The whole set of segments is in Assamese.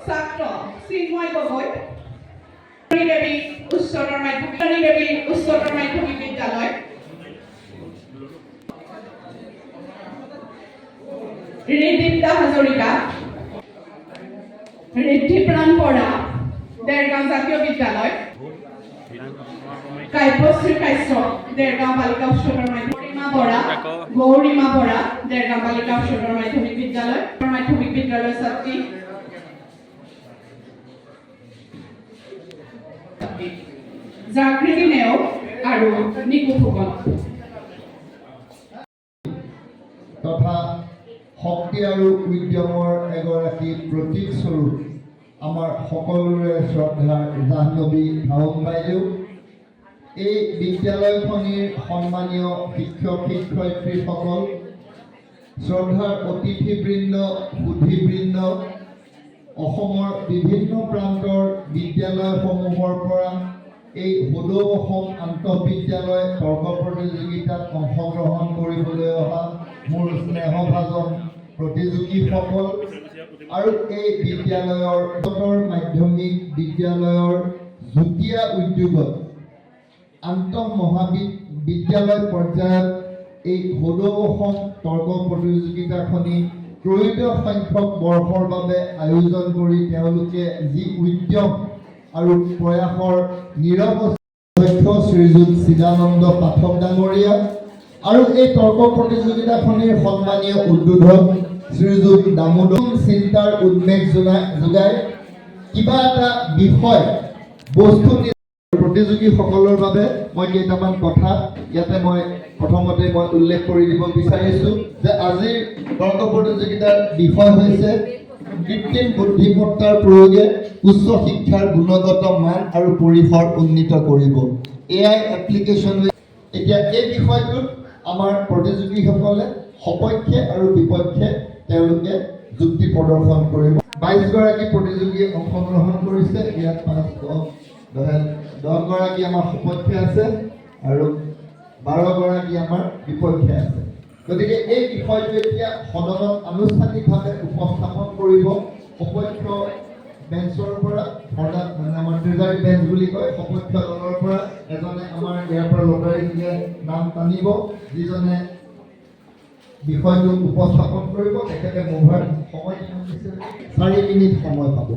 ছাত্ৰ চিন্ময় গগৈ দেৱী উচ্চতৰ মাধ্যমিক বিদ্যালয় ঋদ্ধিপ্তা হাজৰিকা ঋদ্ধিপ্ৰাণ বৰা দেৰগাঁও জাতীয় বিদ্যালয় কাব্যশ্ৰী কাশ্যপ দেৰগাঁও বালিকা উচ্চতৰ মাধ্যমিক গৌৰীমা বৰা দেৰগাঁও বালিকা উচ্চতৰ মাধ্যমিক বিদ্যালয় ছাত্ৰী জাগৃতি নেওগ আৰু নিকু ফুকন তথা শক্তি আৰু উদ্যমৰ এগৰাকী প্ৰতীক স্বৰূপ আমাৰ সকলোৰে শ্ৰদ্ধাৰ জাহ্নৱী ধাৱন বাইদেউ, এই বিদ্যালয়খনিৰ সন্মানীয় শিক্ষক শিক্ষয়িত্ৰীসকল, শ্ৰদ্ধাৰ অতিথিবৃন্দ, সুধীবৃন্দ, অসমৰ বিভিন্ন প্ৰান্তৰ বিদ্যালয়সমূহৰ পৰা এই হুদৌ অসম আন্তঃবিদ্যালয় তৰ্ক প্ৰতিযোগিতাত অংশগ্ৰহণ কৰিবলৈ অহা মোৰ স্নেহভাজন প্ৰতিযোগীসকল আৰু এই বিদ্যালয়ৰ মাধ্যমিক বিদ্যালয়ৰ যুটীয়া উদ্যোগত আন্তঃ মহাবিদ্যালয় পৰ্যায়ত এই হুদৌ অসম তৰ্ক প্ৰতিযোগিতাখনি ত্ৰয়োদশ সংখ্যক বৰ্ষৰ বাবে আয়োজন কৰি তেওঁলোকে যি উদ্যম আৰু প্ৰয়াসৰ নিৰৱচ্ছিন্ন শ্ৰীযুত চিদানন্দ পাঠক ডাঙৰীয়া আৰু এই তৰ্ক প্ৰতিযোগিতাখনিৰ সন্মানীয় উদ্বোধক শ্ৰীযুত দামোদৰ চিন্তাৰ উদ্বেগ যোগাই কিবা এটা বিষয় বস্তু প্ৰতিযোগীসকলৰ বাবে মই কেইটামান কথা ইয়াতে মই প্ৰথমতে উল্লেখ কৰি দিব বিচাৰিছোঁ যে আজিৰ তৰ্ক প্ৰতিযোগিতাৰ বিষয় হৈছে কৃত্ৰিম বুদ্ধিমত্তাৰ প্ৰয়োগে উচ্চ শিক্ষাৰ গুণগত মান আৰু পৰিসৰ উন্নীত কৰিব। AI application. এতিয়া এই বিষয়টোত আমাৰ প্ৰতিযোগীসকলে সপক্ষে আৰু বিপক্ষে তেওঁলোকে যুক্তি প্ৰদৰ্শন কৰিব। 22 গৰাকী প্ৰতিযোগীয়ে অংশগ্ৰহণ কৰিছে। ইয়াত 10 গৰাকী আমাৰ সপক্ষে আছে আৰু 12 গৰাকী আমাৰ বিপক্ষে আছে। গতিকে এই বিষয়টো এতিয়া সদনত আনুষ্ঠানিকভাৱে উপস্থাপন কৰিব সপক্ষ বেঞ্চৰ পৰা, অৰ্থাৎ আমাৰ ট্ৰেজাৰী বেঞ্চ বুলি কয়, সপক্ষ দলৰ পৰা এজনে আমাৰ ইয়াৰ পৰা লটাৰীযোগে নাম টানিব, যিজনে বিষয়টো উপস্থাপন কৰিব তেখেতে মোভাৰ সময় 4 মিনিট সময় পাব।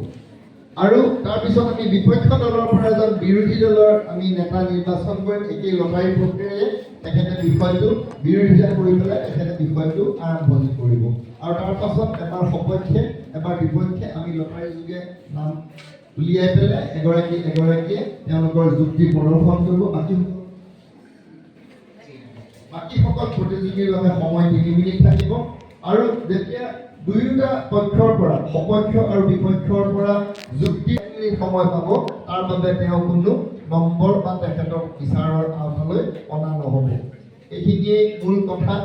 আৰু তাৰপিছত আমি বিপক্ষ দলৰ পৰা এজন বিৰোধী দলৰ আমি নেতা নিৰ্বাচন কৰিম। একেই লটাৰী প্ৰক্ৰিয়াৰে তেখেতে বিষয়টো বিৰোধিতা কৰি পেলাই তেখেতে বিষয়টো আৰম্ভণি কৰিব আৰু তাৰ পাছত এবাৰ সপক্ষে এবাৰ বিপক্ষে আমি লটাৰী যোগে নাম উলিয়াই পেলাই এগৰাকীয়ে তেওঁলোকৰ যুক্তি প্ৰদৰ্শন কৰিব। বাকীসকল প্ৰতিযোগীৰ বাবে সময় 3 মিনিট থাকিব আৰু যেতিয়া দুয়োটা পক্ষৰ পৰা সপক্ষ আৰু বিপক্ষৰ পৰা যুক্তি সময় পাব তাৰ বাবে তেওঁ কোনো নম্বৰ বা তেখেতৰ বিচাৰৰ আওতালৈ অনা নহ'ব। এইখিনিয়ে মূল কথা।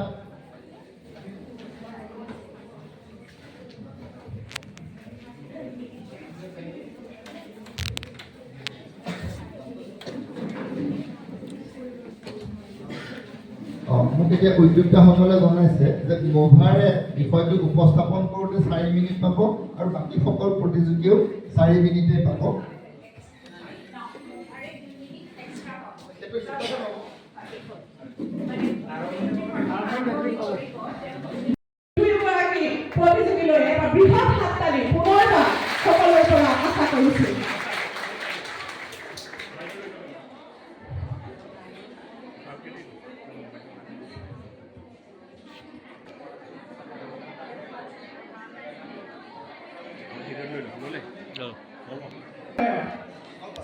মোক এতিয়া উদ্যোক্তাসকলে জনাইছে যে মোভাৰে বিষয়টো উপস্থাপন কৰোঁতে 4 মিনিট পাব আৰু বাকীসকল প্ৰতিযোগীয়েও 4 মিনিটে পাব। প্ৰতিযোগীলৈ এটা বৃহৎ হাততালি পুনৰবাৰ সকলোৰে পৰা আশা কৰিছোঁ।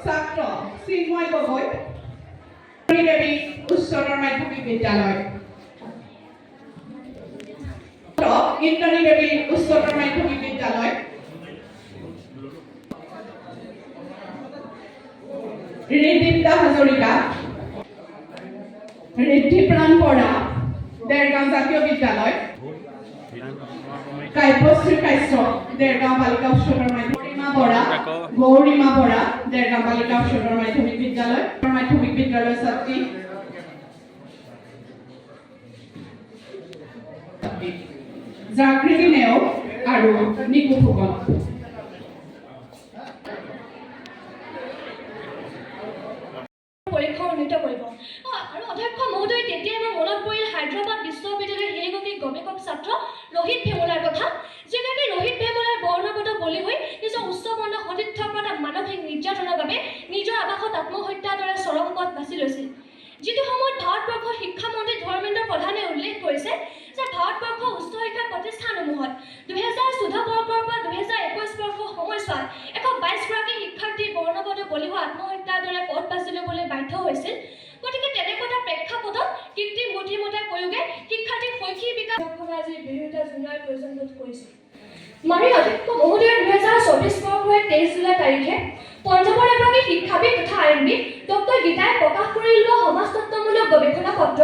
ছাত্ৰ চিন্ময় গগৈ দেৱী উচ্চতৰ মাধ্যমিক বিদ্যালয় ইন্দ্ৰাণী দেৱী উচ্চতৰ মাধ্যমিক বিদ্যালয় ঋদ্ধিপ্তা হাজৰিকা ঋদ্ধিপ্ৰাণ বৰা দেৰগাঁও জাতীয় বিদ্যালয় কাব্যশ্ৰী কাশ্যপ দেৰগাঁও বালিকা উচ্চতৰ মাধ্যমিক গৌৰীমা বৰা দেৰগাঁও বালিকা উচ্চতৰ মাধ্যমিক বিদ্যালয় ছাত্ৰী জাগৃতি নেওগ আৰু নিকু ফুকন নিৰ্যাতনৰ বাবে নিজৰ আৱাসত আত্মহত্যাৰ দৰে চৰম পথ বাছি লৈছিল। যিটো সময়ত ভাৰতবৰ্ষৰ শিক্ষামন্ত্ৰী ধৰ্মেন্দ্ৰ প্ৰধানে উল্লেখ কৰিছে যে ভাৰতবৰ্ষৰ উচ্চ শিক্ষা প্ৰতিষ্ঠানসমূহত 2014 বৰ্ষৰ পৰা 2021 বৰ্ষৰ সময়ছোৱাত 122গৰাকী শিক্ষাৰ্থী বৰ্ণগত বলি হোৱা আত্মহত্যাৰ দৰে পথ বাছি ল'বলৈ বাধ্য হৈছিল। গতিকে তেনেকুৱা এটা প্ৰেক্ষাপটত কৃত্ৰিম বুদ্ধিমত্তাৰ প্ৰয়োগে শিক্ষাৰ্থীৰ শৈক্ষিক বিকাশ আজিৰ বিৰোধিতা জনোৱাৰ প্ৰয়োজন বোধ কৰিছিল। মাননীয় অধ্যক্ষ মহোদয় 2024 বৰ্ষৰ 23 জুলাই তাৰিখে পঞ্জাৱৰ এগৰাকী শিক্ষাবিদ তথা আইনবিদ ডক্টৰ গীতাই প্ৰকাশ কৰি উলিওৱা সমাজতত্ত্বমূলক গৱেষণা পত্ৰ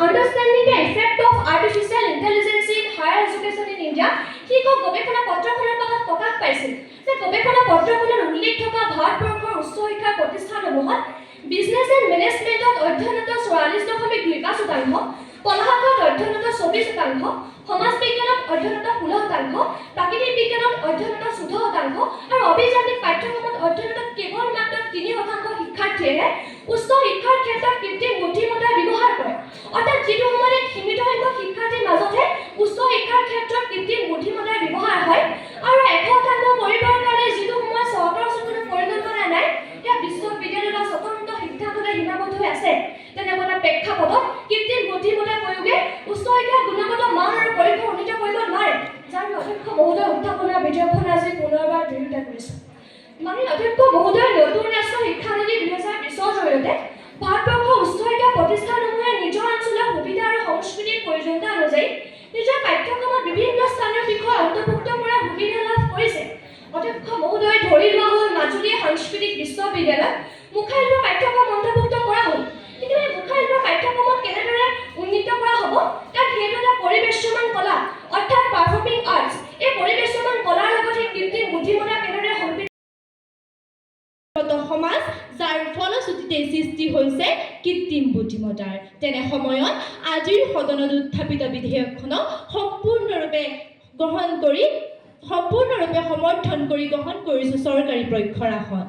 understanding the effect of artificial intelligence in higher education in India শীৰ্ষক গৱেষণা পত্ৰখনৰ কথা প্ৰকাশ পাইছিল যে গৱেষণা পত্ৰখনত উল্লেখ থকা ভাৰতবৰ্ষৰ উচ্চ শিক্ষা প্ৰতিষ্ঠানসমূহত বিজনেছ এণ্ড মেনেজমেণ্টত অধ্যয়নৰত 44.25%, কলা শাখাত অধ্যয়নৰত 24%, সমাজ বিজ্ঞানত অধ্যয়নৰত 16%, প্ৰাকৃতিক বিজ্ঞানত অধ্যয়নৰত 14% আৰু অভিযান্ত্ৰিক পাঠ্যক্ৰমত অধ্যয়নৰত কেৱল মাত্ৰ 3% শিক্ষাৰ্থীয়ে উচ্চ শিক্ষাৰ ক্ষেত্ৰত কৃত্ৰিম বুদ্ধিমত্তাৰ ব্যৱহাৰ কৰে। অৰ্থাৎ যিটো সময়ত সীমিত সংখ্যক শিক্ষাৰ্থীৰ মাজতহে উচ্চ শিক্ষাৰ ক্ষেত্ৰত কৃত্ৰিম বুদ্ধিমত্তাৰ ব্যৱহাৰ হয় আৰু 100% কৰিবৰ কাৰণে যিটো সময়ত চৰকাৰৰ কোনো পৰিকল্পনা নাই, এতিয়া বিশ্ববিদ্যালয় বা স্বতন্ত্ৰ শিক্ষাখনে সীমাবদ্ধ হৈ আছে। তেনেকুৱা এটা প্ৰেক্ষাপটত কৃত্ৰিম বুদ্ধিমত্তাৰ প্ৰয়োগে উচ্চ শিক্ষাৰ গুণগত মান আৰু পৰীক্ষা উন্নীত কৰিব নোৱাৰে, যাৰ অধ্যক্ষ মহোদয় উত্থাপনৰ বিধেয়কখন আজি পুনৰবাৰ বিৰোধিতা কৰিছে। মাননীয় অধ্যক্ষ মহোদয় নতুন ৰাষ্ট্ৰীয় শিক্ষানীতি 2020ৰ জৰিয়তে ভাৰতবৰ্ষৰ উচ্চ শিক্ষা প্ৰতিষ্ঠানসমূহে নিজৰ অঞ্চলৰ সুবিধা আৰু সংস্কৃতিৰ প্ৰয়োজনীয়তা অনুযায়ী নিজৰ পাঠ্যক্ৰমত বিভিন্ন স্থানীয় বিষয় অন্তৰ্ভুক্ত কৰাৰ সুবিধা লাভ কৰিছে। অধ্যক্ষ মহোদয় ধৰি লোৱা হ'ল মাজুলী সাংস্কৃতিক বিশ্ববিদ্যালয়ত মুখাশিল্প পাঠ্যক্ৰম অন্তৰ্ভুক্ত কৰা হ'ল। কিন্তু এই মুখাশিল্প পাঠ্যক্ৰমত কেনেদৰে উন্নীত কৰা হ'ব, কাৰণ সেইটো এটা পৰিৱেশমান কলা অৰ্থাৎ পাৰফৰ্মিং আৰ্টছ। এই পৰিৱেশমান কলাৰ লগত এই কৃত্ৰিম বুদ্ধিমত্তা কেনেদৰে সমাজ যাৰ ফলশ্ৰুতিতে সৃষ্টি হৈছে কৃত্ৰিম বুদ্ধিমত্তাৰ। তেনে সময়ত আজিৰ সদনত উত্থাপিত বিধেয়কখনক সম্পূৰ্ণৰূপে সমৰ্থন কৰি গ্ৰহণ কৰিছোঁ চৰকাৰী পক্ষৰ আসন।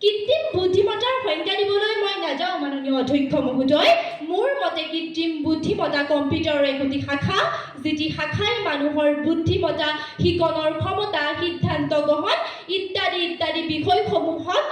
কৃত্ৰিম বুদ্ধিমত্তাৰ সংজ্ঞা দিবলৈ মই নাযাওঁ মাননীয় অধ্যক্ষ মহোদয়। মোৰ মতে কৃত্ৰিম বুদ্ধিমত্তা কম্পিউটাৰৰ একোটি শাখা, যিটি শাখাই মানুহৰ বুদ্ধিমত্তা, শিকনৰ ক্ষমতা, সিদ্ধান্ত গ্ৰহণ ইত্যাদি ইত্যাদি বিষয়সমূহত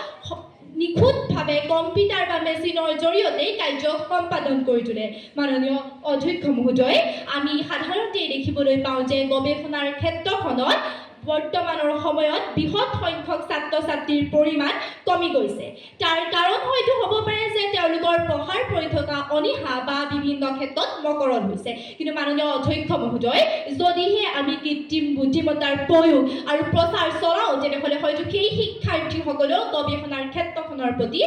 নিখুঁতভাৱে কম্পিউটাৰ বা মেচিনৰ জৰিয়তে কাৰ্য সম্পাদন কৰি তোলে। মাননীয় অধ্যক্ষ মহোদয়, আমি সাধাৰণতে দেখিবলৈ পাওঁ যে গৱেষণাৰ ক্ষেত্ৰখনত বৰ্তমানৰ সময়ত বৃহৎ সংখ্যক ছাত্ৰ ছাত্ৰীৰ পৰিমাণ কমি গৈছে। তাৰ কাৰণ হয়তো হ'ব পাৰে যে তেওঁলোকৰ পঢ়াৰ কৰি থকা অনীহা বা বিভিন্ন ক্ষেত্ৰত মকৰণ হৈছে। কিন্তু মাননীয় অধ্যক্ষ মহোদয়, যদিহে আমি কৃত্ৰিম বুদ্ধিমত্তাৰ প্ৰয়োগ আৰু প্ৰচাৰ চলাওঁ তেনেহ'লে হয়তো সেই শিক্ষাৰ্থীসকলেও গৱেষণাৰ ক্ষেত্ৰখনৰ প্ৰতি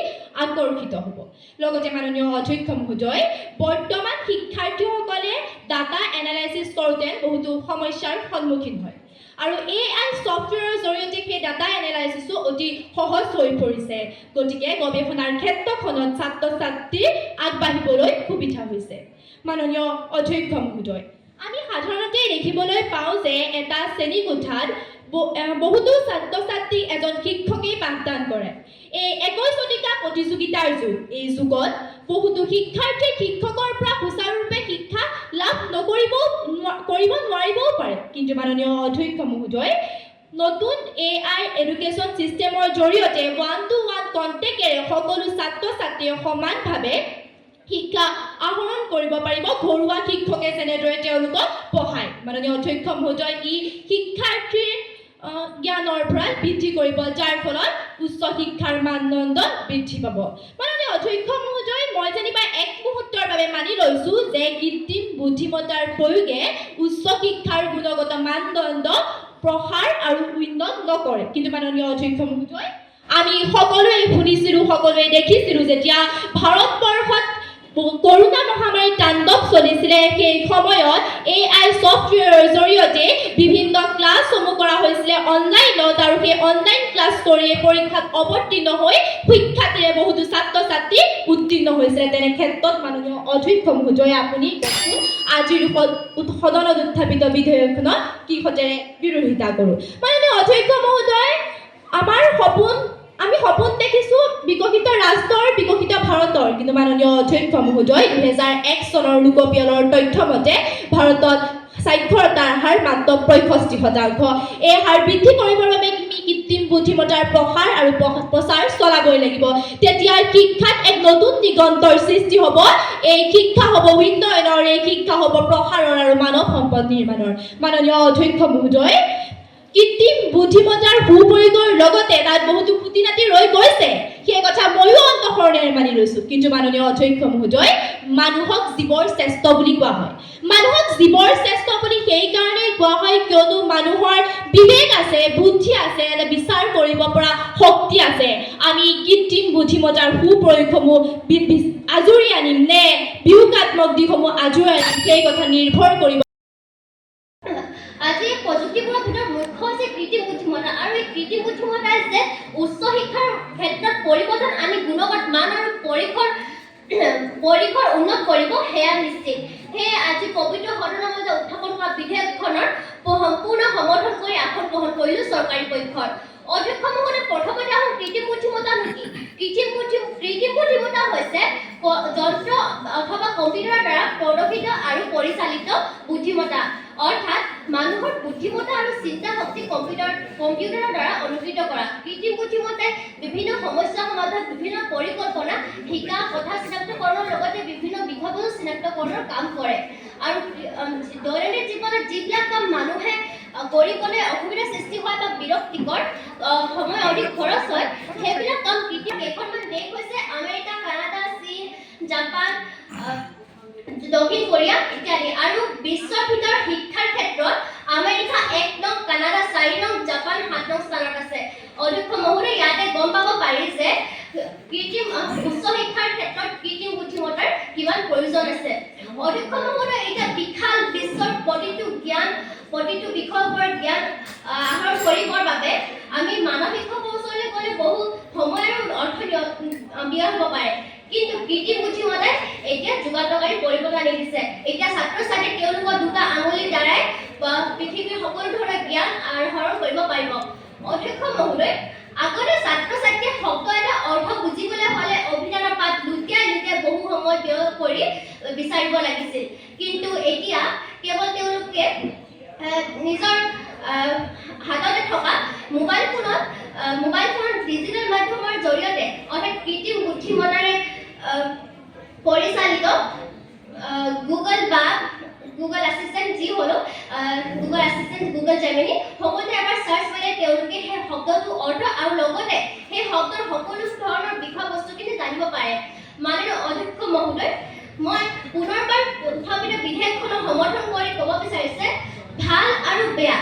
আকৰ্ষিত হ'ব। লগতে মাননীয় অধ্যক্ষ মহোদয়, বৰ্তমান শিক্ষাৰ্থীসকলে ডাটা এনালাইচিছ কৰোঁতে বহুতো সমস্যাৰ সন্মুখীন হয় আৰু AI ছফ্টৱেৰৰ জৰিয়তে সেই ডাটা এনালাইচিছো অতি সহজ হৈ পৰিছে। গতিকে গৱেষণাৰ ক্ষেত্ৰখনত ছাত্ৰ ছাত্ৰীৰ আগবাঢ়িবলৈ সুবিধা হৈছে। মাননীয় অধ্যক্ষ মহোদয়, আমি সাধাৰণতে দেখিবলৈ পাওঁ যে এটা শ্ৰেণীকোঠাত বহুতো ছাত্ৰ ছাত্ৰী এজন শিক্ষকেই পাঠদান কৰে। এই 21 শতিকা প্ৰতিযোগিতাৰ যুগ। এই যুগত বহুতো শিক্ষাৰ্থীয়ে শিক্ষকৰ পৰা সুচাৰুৰূপে শিক্ষা লাভ কৰিব নোৱাৰিবও পাৰে। কিন্তু মাননীয় অধ্যক্ষ মহোদয়, নতুন AI এডুকেশ্যন ছিষ্টেমৰ জৰিয়তে 1-to-1 কণ্টেক্টেৰে সকলো ছাত্ৰ ছাত্ৰীয়ে সমানভাৱে শিক্ষা আহৰণ কৰিব পাৰিব, ঘৰুৱা শিক্ষকে যেনেদৰে তেওঁলোকক পঢ়ায়। মাননীয় অধ্যক্ষ মহোদয়, ই শিক্ষাৰ্থীৰ জ্ঞানৰ ভঁৰাল বৃদ্ধি কৰিব, যাৰ ফলত উচ্চ শিক্ষাৰ মানদণ্ড বৃদ্ধি পাব। মাননীয় অধ্যক্ষ মহোদয়, মই যেনিবা এক মুহূৰ্তৰ বাবে মানি লৈছোঁ যে কৃত্ৰিম বুদ্ধিমত্তাৰ প্ৰয়োগে উচ্চ শিক্ষাৰ গুণগত মানদণ্ড প্ৰসাৰ আৰু উন্নত নকৰে। কিন্তু মাননীয় অধ্যক্ষ মহোদয়, আমি সকলোৱে শুনিছিলোঁ, সকলোৱে দেখিছিলোঁ যেতিয়া ভাৰতবৰ্ষত কৰোণা মহামাৰীৰ তাণ্ডৱ চলিছিলে, সেই সময়ত AI ছফ্টৱেৰৰ জৰিয়তে বিভিন্ন ক্লাছসমূহ কৰা হৈছিলে অনলাইনত, আৰু সেই অনলাইন ক্লাছ কৰি পৰীক্ষাত অৱতীৰ্ণ হৈ সুখ্যাতিৰে বহুতো ছাত্ৰ ছাত্ৰী উত্তীৰ্ণ হৈছিলে। তেনে ক্ষেত্ৰত মাননীয় অধ্যক্ষ মহোদয়, আপুনি আজিৰ সদনত উত্থাপিত বিধেয়কখনত কিহতেৰে বিৰোধিতা কৰোঁ। মাননীয় অধ্যক্ষ মহোদয়, আমি সপোন দেখিছোঁ বিকশিত ৰাষ্ট্ৰৰ, বিকশিত ভাৰতৰ। কিন্তু মাননীয় অধ্যক্ষ মহোদয়, 2001 চনৰ লোকপিয়লৰ তথ্য মতে ভাৰতত সাক্ষৰতাৰ হাৰ মাত্ৰ 65%। এই হাৰ বৃদ্ধি কৰিবৰ বাবে আমি কৃত্ৰিম বুদ্ধিমত্তাৰ প্ৰসাৰ আৰু প্ৰচাৰ চলাবই লাগিব তেতিয়া শিক্ষাত এক নতুন দিগন্তৰ সৃষ্টি হ'ব এই শিক্ষা হ'ব উন্নয়নৰ এই শিক্ষা হ'ব প্ৰসাৰৰ আৰু মানৱ সম্পদ নিৰ্মাণৰ মাননীয় অধ্যক্ষ মহোদয় কৃত্ৰিম বুদ্ধিমত্তাৰ সুপ্ৰয়োগৰ লগতে তাত বহুতো খুঁটি নাটি ৰৈ গৈছে সেই কথা ময়ো অন্তঃকৰণেৰে মানি লৈছোঁ কিন্তু মাননীয় অধ্যক্ষ মহোদয় মানুহক জীৱৰ শ্ৰেষ্ঠ বুলি কোৱা হয় মানুহক জীৱৰ শ্ৰেষ্ঠ বুলি সেইকাৰণে কোৱা হয় কিয়নো মানুহৰ বিবেক আছে বুদ্ধি আছে এটা বিচাৰ কৰিব পৰা শক্তি আছে আমি কৃত্ৰিম বুদ্ধিমত্তাৰ সুপ্ৰয়োগসমূহ আজৰি আনিম নে বিয়োগাত্মক দিশসমূহ আজৰি আনিম সেই কথা নিৰ্ভৰ কৰিব আজি প্ৰযুক্তিবোৰৰ ভিতৰত মুখ্য হৈছে কৃত্ৰিম বুদ্ধিমত্তা আৰু এই কৃত্ৰিম বুদ্ধিমত্তাই যে উচ্চ শিক্ষাৰ ক্ষেত্ৰত পৰিৱৰ্তন আনি গুণগত মান আৰু পৰিসৰ উন্নত কৰিব সেয়া নিশ্চিত সেয়ে আজি পবিত্ৰ সদনৰ মাজত উত্থাপন কৰা বিধেয়কখনৰ সম্পূৰ্ণ সমৰ্থন কৰি আসন গ্ৰহণ কৰিলোঁ চৰকাৰী পক্ষত অধ্যক্ষ মহোদয় প্ৰথমতে আহোঁ কৃত্ৰিম বুদ্ধিমত্তা নেকি কৃত্ৰিম বুদ্ধিমত্তা হৈছে যন্ত্ৰ অথবা কম্পিউটাৰৰ দ্বাৰা প্ৰদৰ্শিত আৰু পৰিচালিত বুদ্ধিমত্তা অৰ্থাৎ মানুহৰ বুদ্ধিমত্তা আৰু চিন্তা শক্তি কম্পিউটাৰৰ দ্বাৰা অনুকৃত কৰা কৃত্ৰিম বুদ্ধিমত্তাই বিভিন্ন সমস্যা সমাধান বিভিন্ন পৰিকল্পনা শিকা কথা চিনাক্তকৰণৰ লগতে বিভিন্ন বিষয়বস্তু চিনাক্তকৰণৰ কাম কৰে আৰু দৈনন্দিন জীৱনত যিবিলাক কাম মানুহে কৰিবলৈ অসুবিধাৰ সৃষ্টি হয় বা বিৰক্তিকৰ সময় অধিক খৰচ হয় সেইবিলাক কাম কেইখনমান দেশ হৈছে আমেৰিকা কানাডা চীন জাপান দক্ষিণ কোৰিয়া ইত্যাদি আৰু বিশ্বৰ ভিতৰত শিক্ষাৰ ক্ষেত্ৰত আমেৰিকা 1 নং কানাডা 4 নং জাপান 7 নং স্থানত আছে অধ্যক্ষ মহোদয় ইয়াতে গম পাব পাৰি যে কৃত্ৰিম উচ্চ শিক্ষাৰ ক্ষেত্ৰত কৃত্ৰিম বুদ্ধিমত্তাৰ কিমান প্ৰয়োজন আছে অধ্যক্ষ মহোদয় এটা বিশাল বিশ্বৰ প্ৰতিটো বিষয়ৰ ওপৰত জ্ঞান আহৰণ কৰিবৰ বাবে আমি মানৱ শিক্ষা কৌশললৈ গ'লে বহু সময় আৰু অৰ্থ ব্যয় হ'ব পাৰে কিন্তু কৃত্ৰিম বুদ্ধিমত্তাই এতিয়া যুগান্তকাৰী পৰিৱৰ্তন আনি দিছে এতিয়া ছাত্ৰ ছাত্ৰীয়ে তেওঁলোকৰ দুটা আঙুলিৰ দ্বাৰাই পৃথিৱীৰ সকলো ধৰণৰ জ্ঞান আহৰণ কৰিব পাৰিব অধ্যক্ষ মহোদয় আগতে ছাত্ৰ ছাত্ৰীয়ে শব্দ এটা অৰ্থ বুজিবলৈ হ'লে অভিধানৰ পাত লুটিয়াই বহু সময় ব্যয় কৰি বিচাৰিব লাগিছিল কিন্তু এতিয়া কেৱল তেওঁলোকে নিজৰ হাততে থকা মোবাইল ফোনত ডিজিটেল মাধ্যমৰ জৰিয়তে অৰ্থাৎ কৃত্ৰিম বুদ্ধিমত্তাৰে পৰিচালিত গুগল এছিষ্টেণ্ট যি হলো গুগল এছিষ্টেণ্ট গুগল জেমিনি সকলোতে এবাৰ চাৰ্চ কৰিলে তেওঁলোকে সেই শব্দটোৰ অৰ্থ আৰু লগতে সেই শব্দৰ সকলো ধৰণৰ বিষয়বস্তুখিনি জানিব পাৰে মাননীয় অধ্যক্ষ মহোদয় মই পুনৰবাৰ উত্থাপিত বিধেয়কখনৰ সমৰ্থন কৰি ক'ব বিচাৰিছে ভাল আৰু বেয়া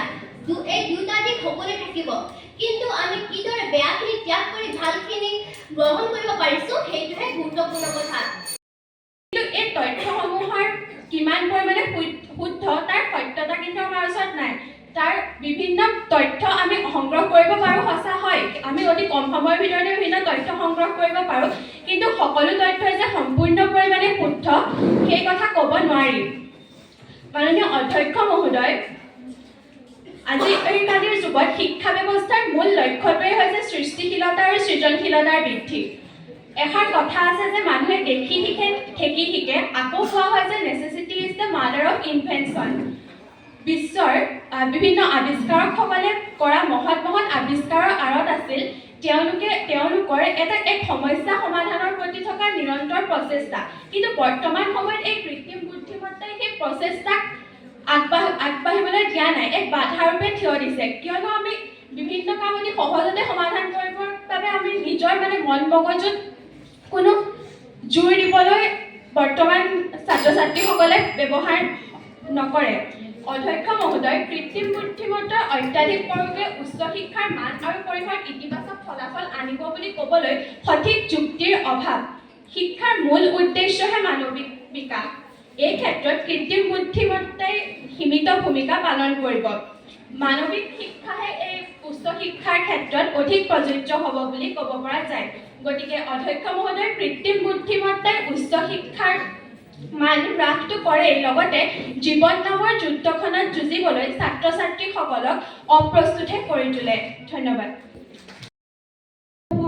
এই দুটা দিশ সকলোৱে থাকিব কিন্তু আমি কিদৰে বেয়াখিনি ত্যাগ কৰি ভালখিনি গ্ৰহণ কৰিব পাৰিছো সেইটোহে গুৰুত্বপূৰ্ণ কথা কিন্তু এই তথ্যসমূহৰ কিমান পৰিমাণে শুদ্ধ তাৰ সত্যতা কিন্তু আমাৰ ওচৰত নাই তাৰ বিভিন্ন তথ্য আমি সংগ্ৰহ কৰিব পাৰোঁ সঁচা হয় আমি অতি কম সময়ৰ ভিতৰতে বিভিন্ন তথ্য সংগ্ৰহ কৰিব পাৰোঁ কিন্তু সকলো তথ্যই যে সম্পূৰ্ণ পৰিমাণে শুদ্ধ সেই কথা ক'ব নোৱাৰি মাননীয় অধ্যক্ষ মহোদয় আজিকালিৰ যুগত শিক্ষা ব্যৱস্থাৰ মূল লক্ষ্যটোৱেই হৈছে সৃষ্টিশীলতা আৰু সৃজনশীলতাৰ বৃদ্ধি এষাৰ কথা আছে যে মানুহে দেখি শিকে আকৌ কোৱা হয় যে necessity is the mother of invention বিশ্বৰ বিভিন্ন আৱিষ্কাৰকসকলে কৰা মহৎ আৱিষ্কাৰৰ আঁৰত আছিল তেওঁলোকৰ এক সমস্যা সমাধানৰ প্ৰতি থকা নিৰন্তৰ প্ৰচেষ্টা কিন্তু বৰ্তমান সময়ত এই কৃত্ৰিম বুদ্ধিমত্তাই সেই প্ৰচেষ্টাক আগবাঢ়িবলৈ দিয়া নাই এক বাধাৰূপে থিয় দিছে কিয়নো আমি বিভিন্ন কাম অতি সহজতে সমাধান কৰিবৰ বাবে আমি নিজৰ মন মগজুত কোনো জোৰ দিবলৈ বৰ্তমান ছাত্ৰ ছাত্ৰীসকলে ব্যৱহাৰ নকৰে অধ্যক্ষ মহোদয় কৃত্ৰিম বুদ্ধিমত্তাৰ অত্যাধিক প্ৰয়োগে উচ্চ শিক্ষাৰ মান আৰু পৰিসৰত ইতিবাচক ফলাফল আনিব বুলি ক'বলৈ সঠিক যুক্তিৰ অভাৱ শিক্ষাৰ মূল উদ্দেশ্যহে মানৱিক বিকাশ এই ক্ষেত্ৰত কৃত্ৰিম বুদ্ধিমত্তাই সীমিত ভূমিকা পালন কৰিব মানৱিক শিক্ষাহে এই উচ্চ শিক্ষাৰ ক্ষেত্ৰত অধিক প্ৰযোজ্য হ'ব বুলি ক'ব পৰা যায় গতিকে অধ্যক্ষ মহোদয় কৃত্ৰিম বুদ্ধিমত্তাই উচ্চ শিক্ষাৰ মান হ্ৰাসটো কৰে লগতে জীৱন নামৰ যুদ্ধখনত যুঁজিবলৈ ছাত্ৰ ছাত্ৰীসকলক অপ্ৰস্তুতহে কৰি তোলে ধন্যবাদ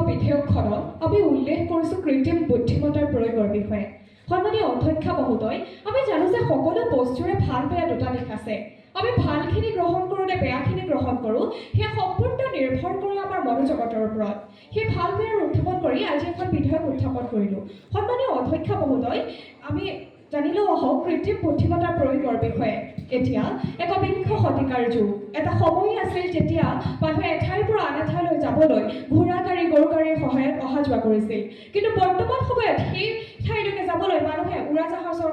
বিধেয়কখনত আমি উল্লেখ কৰিছোঁ কৃত্ৰিম বুদ্ধিমত্তাৰ প্ৰয়োগৰ বিষয়ে সন্মানীয় অধ্যক্ষ মহোদয় আমি জানো যে সকলো বস্তুৰে ভাল বেয়া দুটা দিশ আছে আমি ভালখিনি গ্ৰহণ কৰোঁ নে বেয়াখিনি গ্ৰহণ কৰোঁ, সেয়া সম্পূৰ্ণ নিৰ্ভৰ কৰে আমাৰ মনোজগতৰ ওপৰত। সেই ভাল বেয়াৰ উত্থাপন কৰি আজি এখন বিধেয়ক উত্থাপন কৰিলোঁ। সন্মানীয় অধ্যক্ষ মহোদয়, আমি জানিলেও আহক কৃত্ৰিম বুদ্ধিমত্তাৰ প্ৰয়োগৰ বিষয়ে। এতিয়া একবিংশ শতিকাৰ যুগ, এটা সময় আছিল যেতিয়া মানুহে এঠাইৰ পৰা আন এঠাইলৈ যাবলৈ ঘোঁৰা গাড়ী গৰু গাড়ীৰ সহায়ত অহা যোৱা কৰিছিল। কিন্তু বৰ্তমান সময়ত সেই ঠাইলৈকে যাবলৈ মানুহে উৰাজাহাজৰ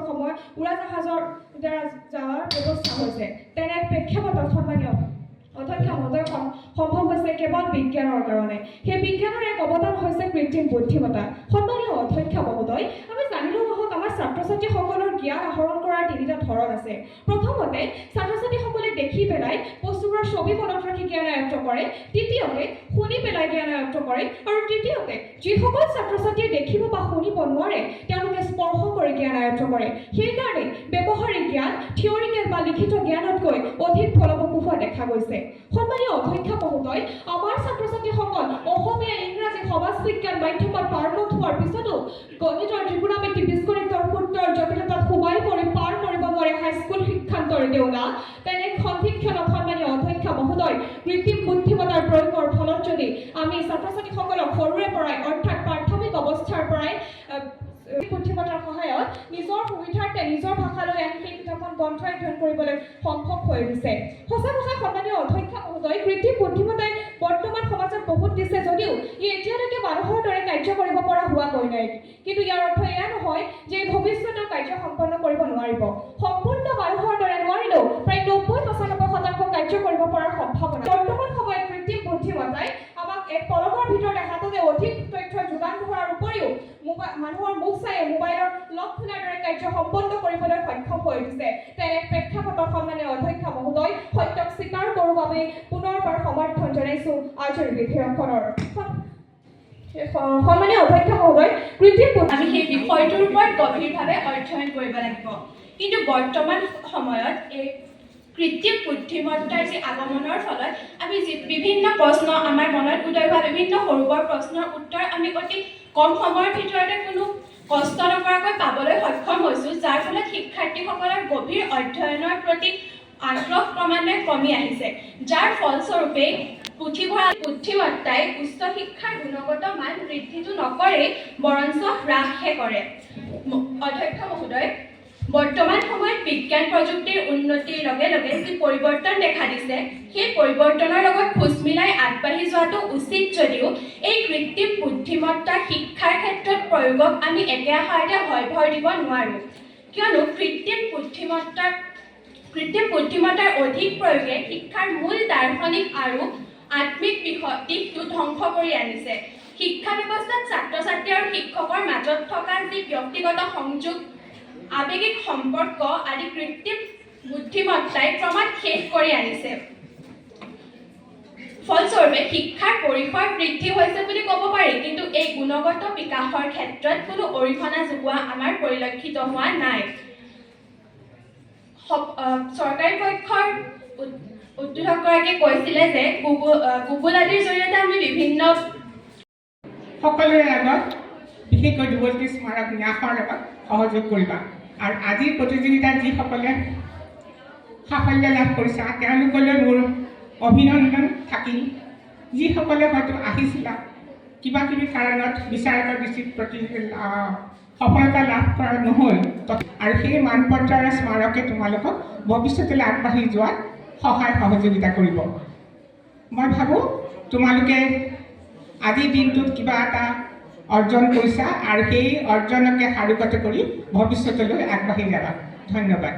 দ্বাৰা যোৱাৰ ব্যৱস্থা হৈছে। তেনে প্ৰেক্ষাপটত সন্মানীয় অধ্যক্ষ মহোদয় সম্ভৱ হৈছে কেৱল বিজ্ঞানৰ কাৰণে। সেই বিজ্ঞানৰ এক অৱদান হৈছে কৃত্ৰিম বুদ্ধিমত্তা। সন্মানীয় অধ্যক্ষ মহোদয়, আমি জানিলেও আহক আমাৰ ছাত্ৰ ছাত্ৰীসকলৰ জ্ঞান আহৰণ কৰাৰ তিনিটা ধৰণ আছে। প্ৰথমতে ছাত্ৰ ছাত্ৰীসকলে দেখি পেলাই বস্তুবোৰৰ ছবি মনত ৰাখি জ্ঞান আয়ত্ত কৰে, দ্বিতীয়তে শুনি পেলাই জ্ঞান আয়ত্ত কৰে, আৰু তৃতীয়তে যিসকল ছাত্ৰ ছাত্ৰীয়ে দেখিব বা শুনিব নোৱাৰে তেওঁলোকে স্পৰ্শ কৰি জ্ঞান আয়ত্ত কৰে। সেইকাৰণে ব্যৱহাৰিক জ্ঞান থিয়ৰিকেল বা লিখিত জ্ঞানতকৈ অধিক ফলপ্ৰসূ হোৱা দেখা গৈছে। সন্মানীয় অধ্যক্ষ মহোদয়, আমাৰ ছাত্ৰ ছাত্ৰীসকল অসমীয়া ইংৰাজী সমাজ বিজ্ঞান মাধ্যমত পাৰ্গত হোৱাৰ পিছতো গণিতৰ ত্ৰিকোণমিতি বীজগণিতৰ সূত্ৰৰ জটিলতাত সোমাই পৰি পাৰ কৰিব নোৱাৰে হাইস্কুল শিক্ষান্তৰ দেউনা। তেনে সন্ধিক্ষণত সন্মানীয় অধ্যক্ষ মহোদয়, কৃত্ৰিম বুদ্ধিমত্তাৰ প্ৰয়োগৰ ফলত যদি আমি ছাত্ৰ ছাত্ৰীসকলক সৰুৰে পৰাই অৰ্থাৎ প্ৰাথমিক অৱস্থাৰ পৰাই বুদ্ধিমত্তাৰ সহায়ত নিজৰ সুবিধাৰ্থে নিজৰ ভাষালৈ আনি সেই কিতাপখন গ্ৰন্থ অধ্যয়ন কৰিবলৈ সম্ভৱ হৈ উঠিছে। সঁচা কথা সন্মানীয় অধ্যক্ষ মহোদয়, কৃত্ৰিম বুদ্ধিমত্তাই বৰ্তমান সমাজত বহুত দিছে যদিও ই এতিয়ালৈকে মানুহৰ দৰে কাৰ্য কৰিব পৰা হোৱাগৈ নাই। কিন্তু ইয়াৰ অৰ্থ এয়া নহয় যে ভৱিষ্যতৰ কাৰ্য সম্পন্ন কৰিব নোৱাৰিব। সম্পূৰ্ণ মানুহৰ দৰে নোৱাৰিলেও প্ৰায় 90-95% কাৰ্য কৰিব পৰাৰ সম্ভাৱনা। বৰ্তমান সময়ত কৃত্ৰিম বুদ্ধিমত্তাই আমাক এক কলমৰ ভিতৰতে হাততে অধিক তথ্য যোগান ধৰাৰ উপৰিও মানুহৰ মুখ চাই মোবাইলৰ লক খোলাৰ দৰে কাৰ্য সম্পন্ন কৰিবলৈ সক্ষম হৈ উঠিছে। তেনে প্ৰেক্ষাপটত সন্মানীয় অধ্যক্ষ মহোদয়, সত্যক স্বীকাৰ কৰোঁ বাবে পুনৰবাৰ সমৰ্থন জনাইছোঁ আজিৰ বিধেয়কখনৰ। সন্মানীয় অধ্যক্ষ মহোদয়, আমি সেই বিষয়টোৰ ওপৰত গভীৰভাৱে অধ্যয়ন কৰিব লাগিব। কিন্তু বৰ্তমান সময়ত এই কৃত্ৰিম বুদ্ধিমত্তাৰ যি আগমনৰ ফলত আমি যি বিভিন্ন প্ৰশ্ন আমাৰ মনত উদয় হোৱা বিভিন্ন সৰু বৰ প্ৰশ্নৰ উত্তৰ আমি অতি কম সময়ৰ ভিতৰতে কোনো কষ্ট নকৰাকৈ পাবলৈ সক্ষম হৈছোঁ, যাৰ ফলত শিক্ষাৰ্থীসকলৰ গভীৰ অধ্যয়নৰ প্ৰতি আগ্ৰহ ক্ৰমান্বয়ে কমি আহিছে। যাৰ ফলস্বৰূপে পুথিভঁৰাল বুদ্ধিমত্তাই উচ্চ শিক্ষাৰ গুণগত মান বৃদ্ধিটো নকৰে বৰঞ্চ হ্ৰাসহে কৰে। অধ্যক্ষ মহোদয়, বৰ্তমান সময়ত বিজ্ঞান প্ৰযুক্তিৰ উন্নতিৰ লগে লগে যি পৰিৱৰ্তন দেখা দিছে, সেই পৰিৱৰ্তনৰ লগত খোজ মিলাই আগবাঢ়ি যোৱাটো উচিত যদিও এই কৃত্ৰিম বুদ্ধিমত্তা শিক্ষাৰ ক্ষেত্ৰত প্ৰয়োগক আমি একেষাৰতে ভৰ দিব নোৱাৰোঁ। কিয়নো কৃত্ৰিম বুদ্ধিমত্তাৰ অধিক প্ৰয়োগে শিক্ষাৰ মূল দাৰ্শনিক আৰু আত্মিক দিশটো ধ্বংস কৰি আনিছে। শিক্ষা ব্যৱস্থাত ছাত্ৰ ছাত্ৰী আৰু শিক্ষকৰ মাজত থকা যি ব্যক্তিগত সংযোগ, আৱেগিক সম্পৰ্ক আদি কৃত্ৰিম বুদ্ধিমত্তাই ক্ৰমাৎ শেষ কৰি আনিছে। ফলস্বৰূপে শিক্ষাৰ পৰিসৰ বৃদ্ধি হৈছে বুলি ক'ব পাৰি, কিন্তু এই গুণগত বিকাশৰ ক্ষেত্ৰত কোনো অৰিহণা যোগোৱা আমাৰ পৰিলক্ষিত হোৱা নাই। চৰকাৰী পক্ষৰ উদ্যোগগৰাকীয়ে কৈছিলে যে গুগল আদিৰ জৰিয়তে আমি বিভিন্ন সকলোৰে আগত বিশেষকৈ যুৱতী স্মাৰক ন্যাসৰ লগত সহযোগ কৰিবা। আৰু আজিৰ প্ৰতিযোগিতাত যিসকলে সাফল্য লাভ কৰিছা তেওঁলোকলৈ মোৰ অভিনন্দন থাকিল। যিসকলে হয়তো আহিছিলা কিবা কিবি কাৰণত বিচাৰকৰ দৃষ্টিত সফলতা লাভ কৰা নহ'ল, আৰু সেই মানপত্ৰৰ স্মাৰকে তোমালোকক ভৱিষ্যতলৈ আগবাঢ়ি যোৱাত সহায় সহযোগিতা কৰিব। মই ভাবোঁ তোমালোকে আজিৰ দিনটোত কিবা এটা অৰ্জন কৰিছা আৰু সেই অৰ্জনকে সাৰোগত কৰি ভৱিষ্যতলৈ আগবাঢ়ি যাবা। ধন্যবাদ।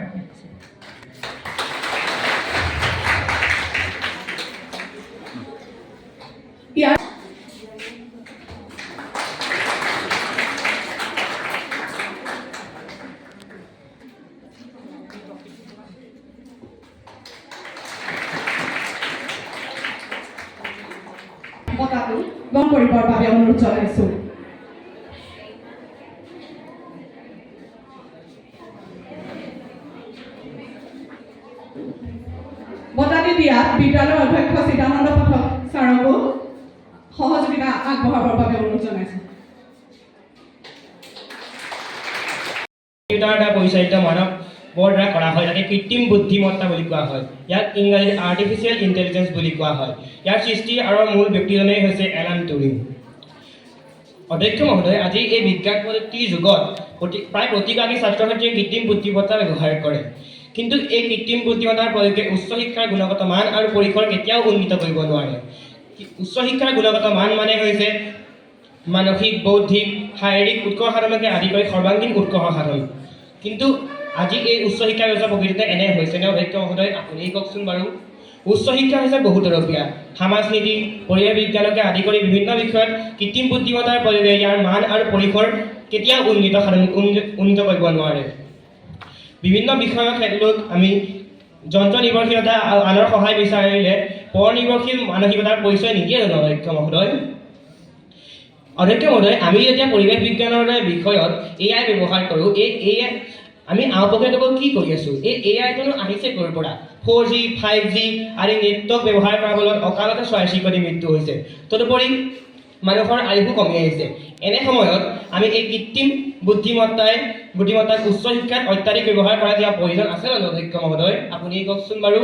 বঁটাটো গ্ৰহণ কৰিবৰ বাবে অনুৰোধ জনাইছোঁ। বঁটাটি দিয়াত বিদ্যালয়ৰ অধ্যক্ষ চিদানন্দ পাঠক ছাৰকো সহযোগিতা আগবঢ়াবৰ বাবে অনুৰোধ জনাইছোঁ। এটা পৰিচালিত মানৱ দ্বাৰা কৰা হয়, যাকে কৃত্ৰিম বুদ্ধিমত্তা বুলি কোৱা হয়। ইয়াক ইংৰাজীত আৰ্টিফিচিয়েল ইণ্টেলিজেঞ্চ বুলি কোৱা হয়। ইয়াৰ সৃষ্টি আৰু মূল ব্যক্তিজনেই হৈছে এলান টিউৰিং। অধ্যক্ষ মহোদয়, আজি এই বিজ্ঞান প্ৰযুক্তিৰ যুগত প্ৰায় প্ৰতিগৰাকী ছাত্ৰ ছাত্ৰীয়ে কৃত্ৰিম বুদ্ধিমত্তা ব্যৱহাৰ কৰে, কিন্তু এই কৃত্ৰিম বুদ্ধিমত্তাৰ প্ৰয়োগে উচ্চ শিক্ষাৰ গুণগত মান আৰু পৰিসৰ কেতিয়াও উন্নীত কৰিব নোৱাৰে। উচ্চ শিক্ষাৰ গুণগত মান মানে হৈছে মানসিক, বৌদ্ধিক, শাৰীৰিক উৎকৰ্ষ সাধনকে আদি কৰি সৰ্বাংগীন উৎকৰ্ষ সাধন। কিন্তু আজি এই উচ্চ শিক্ষা ব্যৱস্থা প্ৰকৃততে এনে হৈছে নে অধ্যক্ষ মহোদয়, আপুনি কওকচোন বাৰু। উচ্চ শিক্ষা হৈছে বহুতৰপীয়া। সমাজ নীতি, পৰিৱেশ বিজ্ঞানকে আদি কৰি বিভিন্ন বিষয়ত কৃত্ৰিম বুদ্ধিমত্তাৰ প্ৰয়োগে ইয়াৰ মান আৰু পৰিসৰ কেতিয়াও উন্নীত কৰিব নোৱাৰে। বিভিন্ন বিষয়ৰ ক্ষেত্ৰত আমি যন্ত্ৰ নিৰ্ভৰশীলতা আৰু আনৰ সহায় বিচাৰিলে পৰ নিৰ্ভৰশীল মানসিকতাৰ পৰিচয় নিদিয়ে জানো অধ্যক্ষ মহোদয়? অধ্যক্ষ মহোদয়, আমি যেতিয়া পৰিৱেশ বিজ্ঞানৰ বিষয়ত AI ব্যৱহাৰ কৰোঁ, এই AI আমি আওপকীয়াকৈ কি কৰি আছোঁ? এই AIটোনো আহিছে ক'ৰ পৰা? 4G, 5G আদি নেটৱৰ্ক ব্যৱহাৰ কৰাৰ ফলত অকালতে চৰাই চিৰিকটিৰ মৃত্যু হৈছে। তদুপৰি মানুহৰ আয়ুসো কমি আহিছে। এনে সময়ত আমি এই কৃত্ৰিম বুদ্ধিমত্তাক উচ্চ শিক্ষাত অত্যাধিক ব্যৱহাৰ কৰা দিয়া প্ৰয়োজন আছে জানো অধ্যক্ষ মহোদয়? আপুনি কওকচোন বাৰু।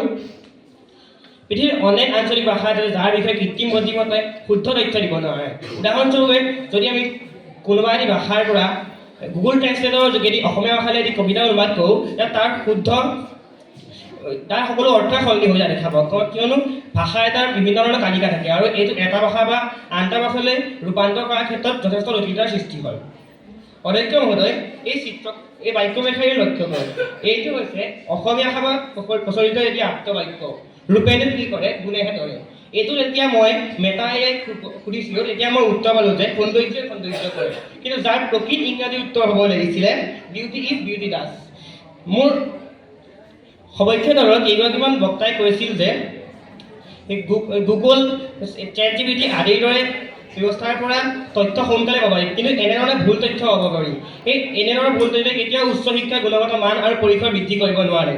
পৃথিৱীৰ অনেক আঞ্চলিক ভাষা আছে যাৰ বিষয়ে কৃত্ৰিম বুদ্ধিমত্তাই শুদ্ধ তথ্য দিব নোৱাৰে। উদাহৰণস্বৰূপে যদি আমি কোনোবা এটি ভাষাৰ পৰা গুগল ট্ৰেন্সলেটৰ যোগেদি অসমীয়া ভাষালৈ এটি কবিতা অনুবাদ কৰোঁ, তাৰ সকলো অৰ্থই সলনি হৈ যায় দেখা পাওঁ। কিয়নো ভাষা এটাৰ বিভিন্ন ধৰণৰ তালিকা থাকে আৰু এইটো এটা ভাষা বা আন এটা ভাষালৈ ৰূপান্তৰ কৰাৰ ক্ষেত্ৰত যথেষ্ট জটিলতাৰ সৃষ্টি হয়। অধ্যক্ষ মহোদয়, এই বাক্যমেখাৰ লক্ষ্য কৰক। এইটো হৈছে অসমীয়া ভাষাত প্ৰচলিত এটি আপ্ত বাক্য। ৰূপেটো কি কৰে, গুণেহে ধৰে। এইটো যেতিয়া মই মেটা এআইক সুধিছিলোঁ, তেতিয়া মই উত্তৰ পালোঁ যে সৌন্দৰ্য কৰে, কিন্তু যাৰ প্ৰকৃত ইংৰাজী উত্তৰ হ'ব লাগিছিলে বিউটি ইজ বিউটি ডাজ। মোৰ সপক্ষে দলৰ কেইগৰাকীমান বক্তাই কৈছিল যে গুগল, ChatGPT আদিৰ দৰে ব্যৱস্থাৰ পৰা তথ্য সোনকালে পাব পাৰি, কিন্তু এনেধৰণে ভুল তথ্য পাব পাৰি। এনেধৰণৰ ভুল তথ্যই কেতিয়াও উচ্চ শিক্ষাৰ গুণগত মান আৰু পৰিসৰ বৃদ্ধি কৰিব নোৱাৰে।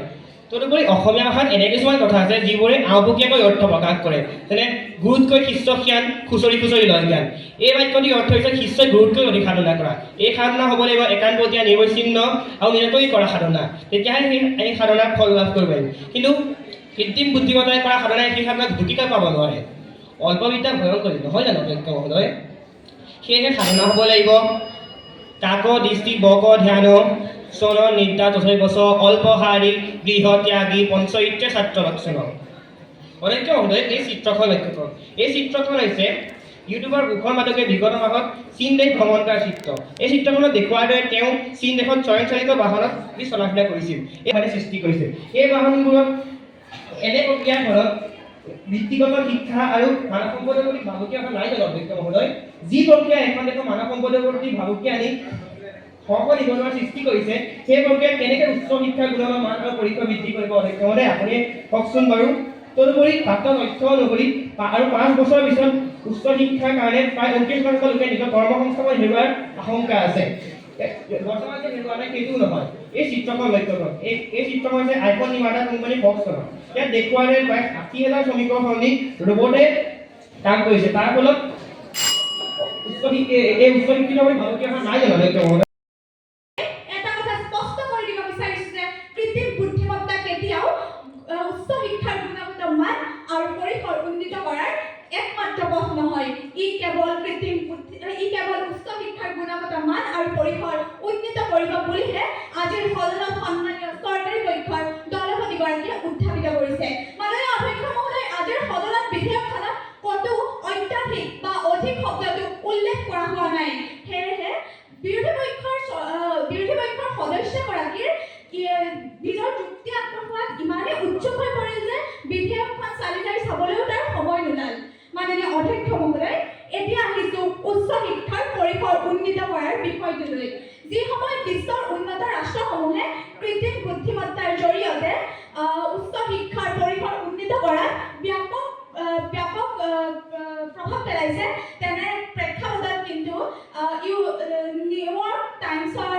তদুপৰি অসমীয়া ভাষাত এনে কিছুমান কথা আছে যিবোৰে আওপকীয়াকৈ অৰ্থ প্ৰকাশ কৰে, যেনে গুৰুতকৈ শিষ্য সিয়ান, খুচৰি খুচৰি লয় জ্ঞান। এই বাক্যটিৰ অৰ্থ হৈছে শিষ্যই গুৰুতকৈ অধিক সাধনা কৰা। এই সাধনা হ'ব লাগিব একান্তপতীয়া, নিৰৱচ্ছিন্ন আৰু নিৰতৰি কৰা সাধনা, তেতিয়াহে এই সাধনাৰ ফল লাভ কৰিব পাৰিম। কিন্তু কৃত্ৰিম বুদ্ধিমত্তাই কৰা সাধনাই সেই সাধনাক ঢুকিকৈ পাব নোৱাৰে। অল্পবিদ্যা ভয়ংকৰ নহয় জানো অধ্যক্ষ মহোদয়? সেয়েহে সাধনা হ'ব লাগিব কাক দৃষ্টি বক ধ্যান চন নিদ্ৰা তথৈবচ অল্প শাৰীৰিক গৃহ ত্যাগী পঞ্চইত্ৰে ছাত্ৰ লক্ষণ। অধ্যক্ষ মহোদয়, এই চিত্ৰখন লক্ষ্য কৰক। এই চিত্ৰখন হৈছে ইউটিউবৰ ভূষণ মাদকে বিগত মাহত চীন দেশ ভ্ৰমণ কৰাৰ চিত্ৰ। এই চিত্ৰখনত দেখুওৱাৰ দৰে তেওঁ চীন দেশত স্বয়ংচালিত বাহনত চলাফিৰা কৰিছিল, এই সৃষ্টি কৰিছে। এই বাহনবোৰত এনে প্ৰক্ৰিয়াৰ ফলত বৃত্তিগত শিক্ষা আৰু মানৱ সম্পদৰ প্ৰতি ভাবুকি অহা নাই জানো অধ্যক্ষ মহোদয়? যি প্ৰক্ৰিয়া এখন দেশৰ মানৱ সম্পদৰ প্ৰতি ভাবুকি আনি নিবনুৱাৰ সৃষ্টি কৰিছে, সেই প্ৰক্ৰিয়াত কেনেকৈ উচ্চ শিক্ষাৰ গুণগত মান আৰু পৰিসৰ বৃদ্ধি কৰিব অধ্যক্ষ মহোদয়, আপুনি কওকচোন বাৰু। তদুপৰি প্ৰাপ্ত তথ্য অনুসৰি আৰু 5 বছৰৰ পিছত উচ্চ শিক্ষাৰ কাৰণে প্ৰায় 29% লোকে নিজৰ কৰ্মসংস্থাপন হেৰুৱাৰ আশংকা আছে। বৰ্তমান যে হেৰুৱা নাই সেইটোও নহয়। এই চিত্ৰখন লক্ষ্য কৰক। এই চিত্ৰখন হৈছে আইফোন নিৰ্মাতা কোম্পানী ফক্সকনৰ। ইয়াত দেখুৱাৰে প্ৰায় 80,000 শ্ৰমিকৰ সলনি ৰবটে কাম কৰিছে। তাৰ ফলত উচ্চ শিক্ষিত হৈ ভাবুকি অহা নাই জানো অধ্যক্ষ মহোদয়? এটা কথা স্পষ্ট কৰি দিব বিচাৰিছো যে কৃত্ৰিম বুদ্ধিমত্তা কেতিয়াও উচ্চ শিক্ষাৰ গুণগত মান আৰু পৰিসৰ উন্নীত কৰাৰ একমাত্ৰ পথ নহয়। ই কেৱল উচ্চ শিক্ষাৰ গুণগত মান আৰু পৰিসৰ উন্নীত কৰিব বুলিহে আজিৰ সদনত সন্মানীয় চৰকাৰী পক্ষৰ দলপতিগৰাকীয়ে উত্থাপিত কৰিছে। মাননীয় অধ্যক্ষ মহোদয়, আজিৰ সদনত বিধেয়কখনত কতো অত্যাধিক বা অধিক শব্দটো উল্লেখ কৰা হোৱা নাই। সেয়েহে বিৰোধী পক্ষৰ সদস্যগৰাকীৰ নিজৰ যুক্তি আগবঢ়োৱাত ইমানেই উৎসুক হৈ পৰিল যে বিধেয়কখন চালি জাৰি চাবলৈও তাৰ সময় নোলাল। মাননীয় অধ্যক্ষ মহোদয়, এতিয়া আহিছো উচ্চ শিক্ষাৰ পৰিসৰ উন্নীত কৰাৰ বিষয়টোলৈ। যি সময়ত বিশ্বৰ উন্নত ৰাষ্ট্ৰসমূহে কৃত্ৰিম বুদ্ধিমত্তাৰ জৰিয়তে উচ্চ শিক্ষাৰ পৰিসৰ উন্নীত কৰাত ব্যাপক প্ৰভাৱ পেলাইছে, তেনে প্ৰেক্ষাপটত কিন্তু নিউয়ৰ্ক টাইমছৰ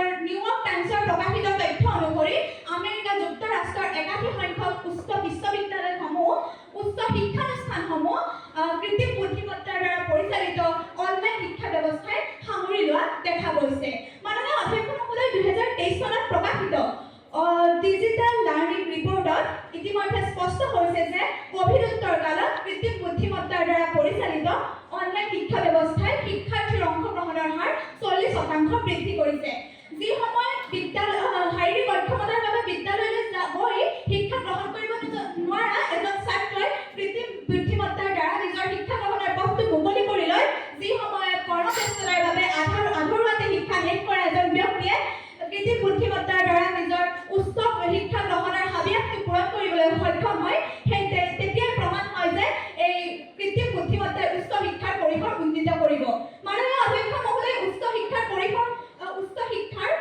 প্ৰকাশিত তথ্য অনুসৰি আমেৰিকা যুক্তৰাষ্ট্ৰৰ 81 সংখ্যক উচ্চ বিশ্ববিদ্যালয়সমূহ, উচ্চ শিক্ষানুষ্ঠানসমূহ কৃত্ৰিম বুদ্ধিমত্তাৰ দ্বাৰা পৰিচালিত অনলাইন শিক্ষা ব্যৱস্থাই সামৰি লোৱা দেখা গৈছে। মাননীয় অধ্যক্ষ মহোদয়, 2023 চনত প্ৰকাশিত শিক্ষা ব্যৱস্থাই শিক্ষাৰ্থীৰ অংশগ্ৰহণৰ হাৰ 40% বৃদ্ধি কৰিছে। যি সময়ত শাৰীৰিক অক্ষমতাৰ বাবে বিদ্যালয়লৈ গৈ শিক্ষা গ্ৰহণ কৰিব নোৱাৰা এজন ছাত্ৰই কৃত্ৰিম বুদ্ধিমত্তাৰ দ্বাৰা নিজৰ শিক্ষা গ্ৰহণৰ পথটো মুকলি কৰি লয়। যি সময়ত কৰ্মব্যস্ততাৰ বাবে আধৰুৱাতে শিক্ষা শেষ কৰা এজন ব্যক্তিয়ে কৃত্ৰিম বুদ্ধিমত্তাৰ দ্বাৰা নিজৰ উচ্চ শিক্ষা গ্ৰহণৰ হাবিয়াসটো পূৰণ কৰিবলৈ সক্ষম হয়, সেই তেতিয়াই প্ৰমাণ হয় যে এই কৃত্ৰিম বুদ্ধিমত্তাই উচ্চ শিক্ষাৰ পৰিসৰ উন্নীত কৰিব। মাননীয় অধ্যক্ষ মহোদয়, উচ্চ শিক্ষাৰ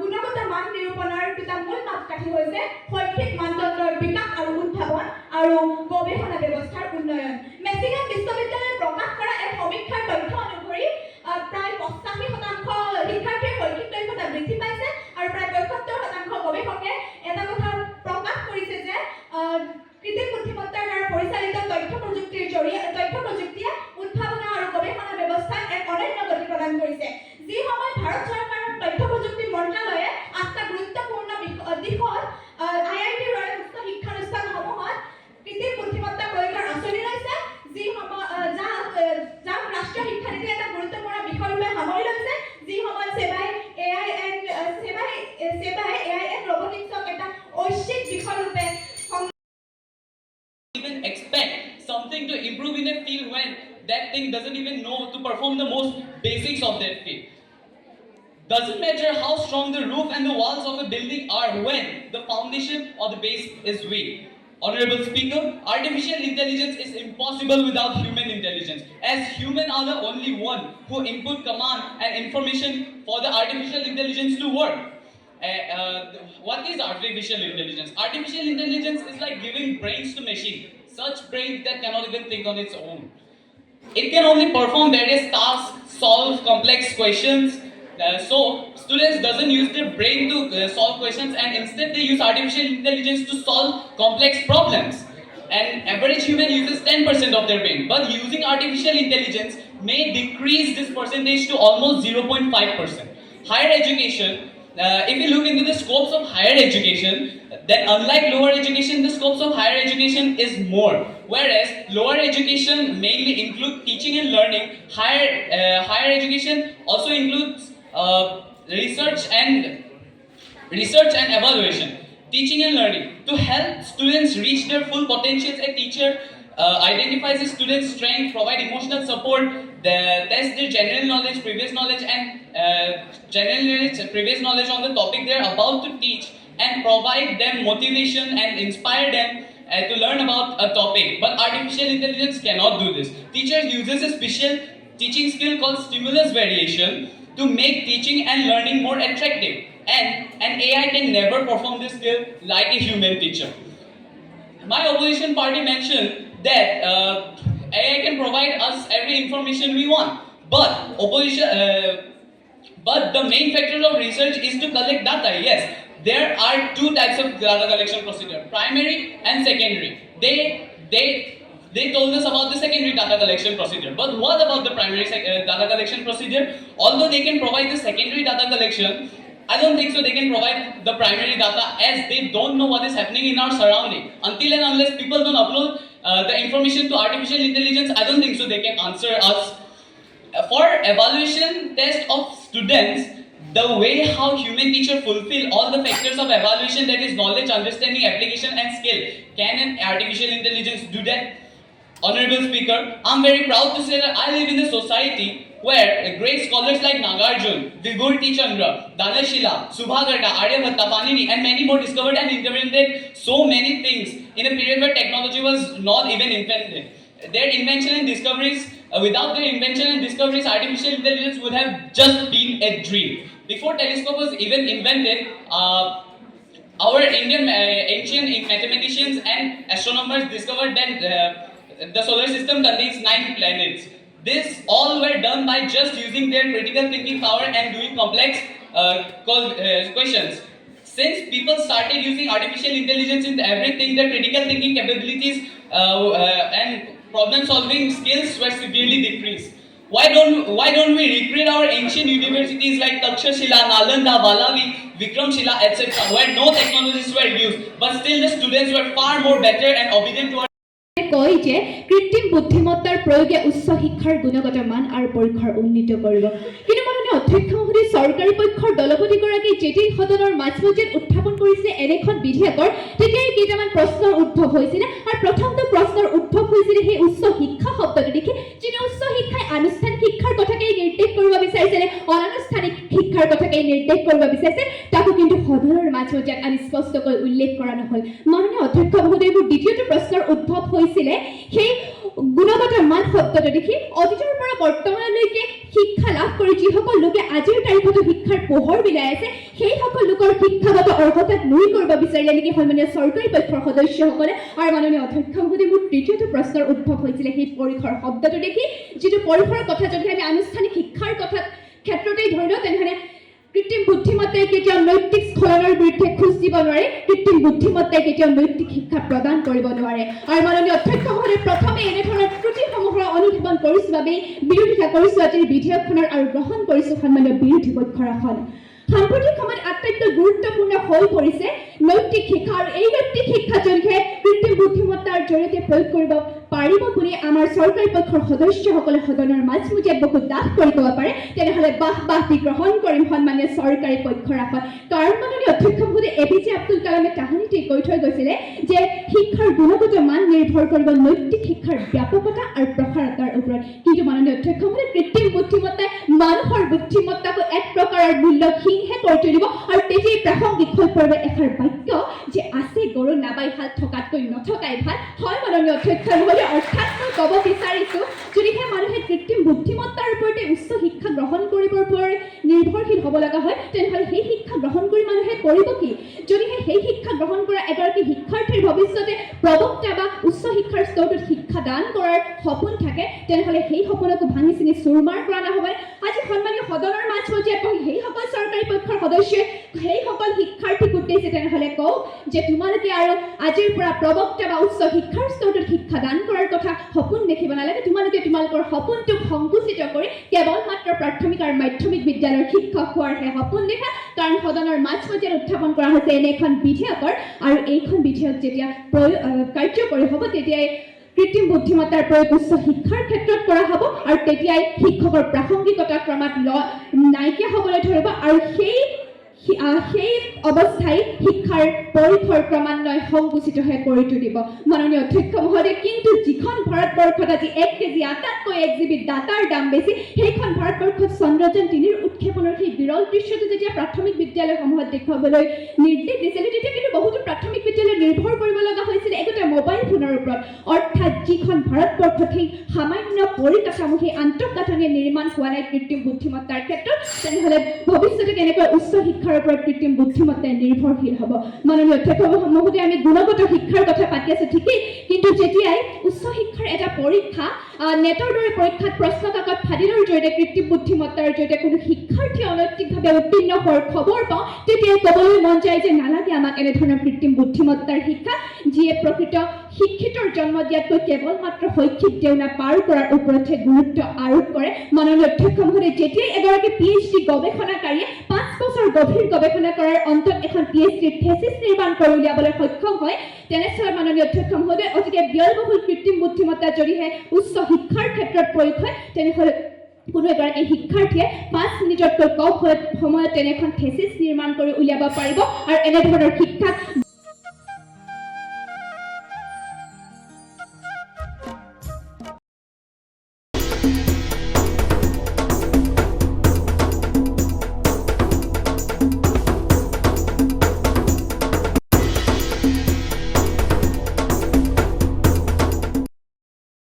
গুণগত মান নিৰূপণৰ দুটা মূল মাপকাঠি হৈছে শৈক্ষিক মানদণ্ডৰ বিকাশ আৰু উদ্ভাৱন আৰু গৱেষণা ব্যৱস্থাৰ উন্নয়ন। মিচিগান বিশ্ববিদ্যালয়ে প্ৰকাশ কৰা এক সমীক্ষাৰ তথ্য অনুসৰি প্ৰায় 85% শিক্ষাৰ্থীৰ শৈক্ষিক দক্ষতা বৃদ্ধি পাইছে আৰু প্ৰায় 75% গৱেষকে এটা কথা প্ৰকাশ কৰিছে যে কৃত্ৰিম বুদ্ধিমত্তাৰ দ্বাৰা পৰিচালিত তথ্য প্ৰযুক্তিয়ে উদ্ভাৱন আৰু গৱেষণা ব্যৱস্থাত এক অনন্য গতি প্ৰদান কৰিছে। যি সময় ভাৰত চৰকাৰৰ তথ্য প্ৰযুক্তি মন্ত্ৰালয়ে 8টা গুৰুত্বপূৰ্ণ দিশত IITৰ দৰে উচ্চ শিক্ষানুষ্ঠানসমূহত কৃত্ৰিম বুদ্ধিমত্তা প্ৰয়োগৰ আঁচনি লৈছে, যাক ৰাষ্ট্ৰীয় শিক্ষানীতিৰ এটা গুৰুত্বপূৰ্ণ বিষয়ৰূপে সামৰি লৈছে। যি সময়ত সেৱাই AIN ৰবটিক্সক এটা ঐচ্ছিক বিষয়ৰূপে even expect something to improve in a field when that thing doesn't even know to perform the most basics of that field. Doesn't matter how strong the roof and the walls of a building are when the foundation or the base is weak. Honorable Speaker, artificial intelligence is impossible without human intelligence, as humans are the only one who input command and information for the artificial intelligence to work. What is artificial intelligence? Artificial intelligence is like giving brains to machine, such brains that cannot even think on its own. It can only perform various tasks, solve complex questions. So students doesn't use their brain to solve questions, and instead they use artificial intelligence to solve complex problems. An average human uses 10% of their brain, but using artificial intelligence may decrease this percentage to almost 0.5%. Higher education. If you look into the scopes of higher education, then unlike lower education, the scopes of higher education is more. Whereas lower education mainly include teaching and learning, higher education also includes research and evaluation. Teaching and learning. To help students reach their full potentials, a teacher identifies the student's strength, provide emotional support, test their general knowledge, previous knowledge on the topic they are about to teach, and provide them motivation and inspire them to learn about a topic. But artificial intelligence cannot do this. Teacher uses a special teaching skill called stimulus variation to make teaching and learning more attractive, and an AI can never perform this skill like a human teacher. My opposition party mentioned that AI can provide us every information we want, but the main factor of research is to collect data. Yes, there are two types of data collection procedure: primary and secondary. They told us about the secondary data collection procedure, but what about the primary data collection procedure? Although they can provide the secondary data collection, I don't think so they can provide the primary data, as they don't know what is happening in our surrounding. Until and unless people don't upload the information to artificial intelligence, I don't think so they can answer us. For evaluation test of students, the way how human teacher fulfill all the factors of evaluation, that is knowledge, understanding, application and skill, can an artificial intelligence do that? Honorable Speaker, I'm very proud to say that I live in a society where great scholars like Nagarjuna, Vibhuti Chandra, Danashila, Subhagata, Aryabhatta, Panini and many more discovered and invented so many things in a period where technology was not even invented. Their invention and discoveries, without their invention and discoveries, artificial intelligence would have just been a dream. Before telescope was even invented, our Indian ancient mathematicians and astronomers discovered that the solar system contains 9 planets. This all were done by just using their critical thinking power and doing complex questions. Since people started using artificial intelligence in everything, their critical thinking capabilities and problem solving skills were severely decreased. Why don't we recreate our ancient universities like Takshashila, Nalanda, Valavi, Vikramshila, etc., where no technologies were used, but still the students were far more better and obedient to our কয় যে কৃত্ৰিম বুদ্ধিমত্তাৰ প্ৰয়োগে উচ্চ শিক্ষাৰ গুণগত মান আৰু পৰীক্ষাৰ উন্নীত কৰিব। কিন্তু মাননীয় অধ্যক্ষ মহোদয়, চৰকাৰী পক্ষৰ দলপতিগৰাকী যেতিয়াই সদনৰ মাজমজিয়াত উত্থাপন কৰিছে এনেখন বিধেয়কৰ, তেতিয়াই কেইটামান প্ৰশ্নৰ উদ্ভৱ হৈছিলে। আৰু প্ৰথমটো প্ৰশ্নৰ উদ্ভৱ হৈছিলে সেই উচ্চ শিক্ষা শব্দটো দেখি, যিটো উচ্চ শিক্ষাই আনুষ্ঠানিক শিক্ষাৰ কথাকেই নিৰ্দেশ কৰিব বিচাৰিছে নে অনানুষ্ঠানিক শিক্ষাৰ কথাকেই নিৰ্দেশ কৰিব বিচাৰিছে, তাকো কিন্তু সদনৰ মাজমজিয়াত আনি স্পষ্টকৈ উল্লেখ কৰা নহ'ল। মাননীয় অধ্যক্ষ মহোদয়বোৰ দ্বিতীয়টো প্ৰশ্নৰ উদ্ভৱ হৈছিলে সেই গুণগত মান শব্দটো দেখি। অতীতৰ পৰা বৰ্তমানলৈকে শিক্ষা লাভ কৰি যিসকল লোকে আজিৰ তাৰিখতো শিক্ষাৰ পোহৰ বিলাই আছে, সেইসকল লোকৰ শিক্ষাগত অৰ্হতাক নুই কৰিব বিচাৰিলে নেকি সন্মানীয় চৰকাৰী পক্ষৰ সদস্যসকলে। আৰু মাননীয় অধ্যক্ষ মহোদয়, মোৰ তৃতীয়টো প্ৰশ্নৰ উদ্ভৱ হৈছিলে সেই পৰিসৰ শব্দটো দেখি, যিটো পৰিসৰৰ কথা যদি আমি আনুষ্ঠানিক শিক্ষাৰ কথা ক্ষেত্ৰতেই ধৰি লওঁ, তেনেহ'লে কৃত্ৰিম বুদ্ধিমত্তাই কেতিয়াও নৈতিক স্খলনৰ বিৰুদ্ধে খোজ দিব নোৱাৰে, কৃত্ৰিম বুদ্ধিমত্তাই কেতিয়াও নৈতিক শিক্ষা প্ৰদান কৰিব নোৱাৰে। আৰু মাননীয় অধ্যক্ষ মহোদয়, প্ৰথমে এনেধৰণৰ ত্ৰুটিসমূহৰ অনুধাৱন কৰিছোঁ বাবেই বিৰোধিতা কৰিছোঁ আজিৰ বিধেয়কখনৰ আৰু গ্ৰহণ কৰিছোঁ সন্মানীয় বিৰোধী পক্ষৰ আসন। সাম্প্ৰতিক সময়ত আটাইতকৈ গুৰুত্বপূৰ্ণ হৈ পৰিছে নৈতিক শিক্ষা। আৰু এই নৈতিক শিক্ষা যদিহে কৃত্ৰিম বুদ্ধিমত্তাৰ জৰিয়তে প্ৰয়োগ কৰিব পাৰিব বুলি আমাৰ চৰকাৰী পক্ষৰ সদস্যসকলে সদনৰ মাজমজিয়াত বহুত ডাঠ কৰি ক'ব পাৰে, তেনেহ'লে বাহ দি গ্ৰহণ কৰিম সন্মানীয় চৰকাৰী পক্ষৰ আসন। কাৰণ মাননীয় অধ্যক্ষ মহোদয়, APJ আব্দুল কালামে তাহানিতেই কৈ থৈ গৈছিলে যে শিক্ষাৰ গুণগত মান নিৰ্ভৰ কৰিব নৈতিক শিক্ষাৰ ব্যাপকতা আৰু প্ৰসাৰতাৰ ওপৰত। কিন্তু মাননীয় অধ্যক্ষ মহোদয়, কৃত্ৰিম বুদ্ধিমত্তাই মানুহৰ বুদ্ধিমত্তাকো এক প্ৰকাৰৰ মূল্যহীনহে কৰি তুলিব। আৰু তেতিয়াই প্ৰাসংগিক হৈ পৰিব এষাৰ বাক্য যে আছে গৰু নাবাই হাল, থকাতকৈ নথকাই ভাল। হয় মাননীয় অধ্যক্ষ মহোদয়, অৰ্থাৎ মই ক'ব বিচাৰিছোঁ, যদিহে মানুহে কৃত্ৰিম বুদ্ধিমত্তাৰ ওপৰতে উচ্চ শিক্ষা গ্ৰহণ কৰিবৰ পৰা নিৰ্ভৰশীল হ'ব লগা হয়, তেনেহ'লে সেই শিক্ষা গ্ৰহণ কৰি মানুহে কৰিব কি? যদিহে সেই শিক্ষা গ্ৰহণ কৰা এগৰাকী শিক্ষাৰ্থীৰ ভৱিষ্যতে প্ৰবক্তা বা উচ্চ শিক্ষাৰ স্তৰটোত শিক্ষা দান কৰাৰ সপোন থাকে, তেনেহ'লে সেই সপোনকো ভাঙি চিঙি চুৰমাৰ কৰা নহ'ব। আজি সন্মানীয় সদনৰ মাজমজিয়াত বহি সেইসকল চৰকাৰী পক্ষৰ সদস্যই সেইসকল শিক্ষাৰ্থীক উদ্দেশ্যি তেনেহ'লে কওঁ যে তোমালোকে আৰু আজিৰ পৰা প্ৰবক্তা বা উচ্চ শিক্ষাৰ স্তৰটোত শিক্ষা দান কৰাৰ কথা সপোন দেখিব নালাগে। তোমালোকে তোমালোকৰ সপোনটোক সংকুচিত কৰি কেৱল মাত্ৰ প্ৰাথমিক আৰু মাধ্যমিক বিদ্যালয়ৰ শিক্ষক হোৱাৰহে সপোন দেখা। কাৰণ সদনৰ মাজমজিয়াত উত্থাপন কৰা হৈছে এনে এখন বিধেয়কৰ, আৰু এইখন বিধেয়ক যেতিয়া কাৰ্যকৰী হ'ব, তেতিয়াই কৃত্ৰিম বুদ্ধিমত্তাৰ প্ৰয়োগ উচ্চ শিক্ষাৰ ক্ষেত্ৰত কৰা হ'ব, আৰু তেতিয়াই শিক্ষকৰ প্ৰাসংগিকতা ক্ৰমাৎ নাইকিয়া হ'বলৈ ধৰিব। আৰু সেই অৱস্থাই শিক্ষাৰ পৰিসৰ ক্ৰমান্বয়ে সংকুচিতহে কৰি তুলিব। মাননীয় অধ্যক্ষ মহোদয়, কিন্তু যিখন ভাৰতবৰ্ষত আজি 1 কেজি আটাতকৈ 1 GB ডাটাৰ দাম বেছি, সেইখন ভাৰতবৰ্ষত চন্দ্ৰযান 3ৰ উৎক্ষেপণৰ সেই বিৰল দৃশ্যটো যেতিয়া প্ৰাথমিক বিদ্যালয়সমূহত দেখুৱাবলৈ নিৰ্দেশ দিছিলে, তেতিয়া কিন্তু বহুতো প্ৰাথমিক বিদ্যালয় নিৰ্ভৰ কৰিব লগা হৈছিলে একোটা মোবাইল ফোনৰ ওপৰত। অৰ্থাৎ যিখন ভাৰতবৰ্ষত সেই সামান্য পৰিকাঠামো, সেই আন্তঃগাঁথনিয়ে নিৰ্মাণ হোৱা নাই কৃত্ৰিম বুদ্ধিমত্তাৰ ক্ষেত্ৰত, তেনেহ'লে ভৱিষ্যতে কেনেকৈ উচ্চ শিক্ষাৰ ওপৰত কৃত্ৰিম বুদ্ধিমত্তাই নিৰ্ভৰশীল হ'ব। মাননীয় অধ্যক্ষ মহোদয়, আমি গুণগত শিক্ষাৰ কথা পাতি আছোঁ ঠিকেই, কিন্তু যেতিয়াই উচ্চ শিক্ষাৰ এটা পৰীক্ষা নেটৰ দৰে পৰীক্ষাত প্ৰশ্ন কাকত ফাদিলৰ জৰিয়তে কৃত্ৰিম বুদ্ধিমত্তাৰ জৰিয়তে কোনো শিক্ষাৰ্থী অনৈতিকভাৱে উত্তীৰ্ণ হোৱাৰ খবৰ পাওঁ, তেতিয়াই ক'বলৈ মন যায় যে নালাগে আমাক এনেধৰণৰ কৃত্ৰিম বুদ্ধিমত্তাৰ শিক্ষা, যিয়ে প্ৰকৃত শিক্ষিতৰ জন্ম দিয়াতকৈ কেৱল মাত্ৰ শৈক্ষিক দেউনা পাৰ কৰাৰ ওপৰতহে গুৰুত্ব আৰোপ কৰে। মাননীয় অধ্যক্ষ মহোদয়, যেতিয়াই এগৰাকী PhD গৱেষণাকাৰীয়ে 5 বছৰ গভীৰ গৱেষণা কৰাৰ অন্তত এখন PhD থেচিছ নিৰ্মাণ কৰি উলিয়াবলৈ সক্ষম হয়, তেনেস্থলত মাননীয় অধ্যক্ষ মহোদয়, অতিকে ব্যয়বহুল কৃত্ৰিম বুদ্ধিমত্তা যদিহে উচ্চ শিক্ষাৰ ক্ষেত্ৰত প্ৰয়োগ হয়, তেনেহ'লে কোনো এগৰাকী শিক্ষাৰ্থীয়ে 5 মিনিটতকৈ কম সময়ত তেনেখন থেচিছ নিৰ্মাণ কৰি উলিয়াব পাৰিব। আৰু এনেধৰণৰ শিক্ষাক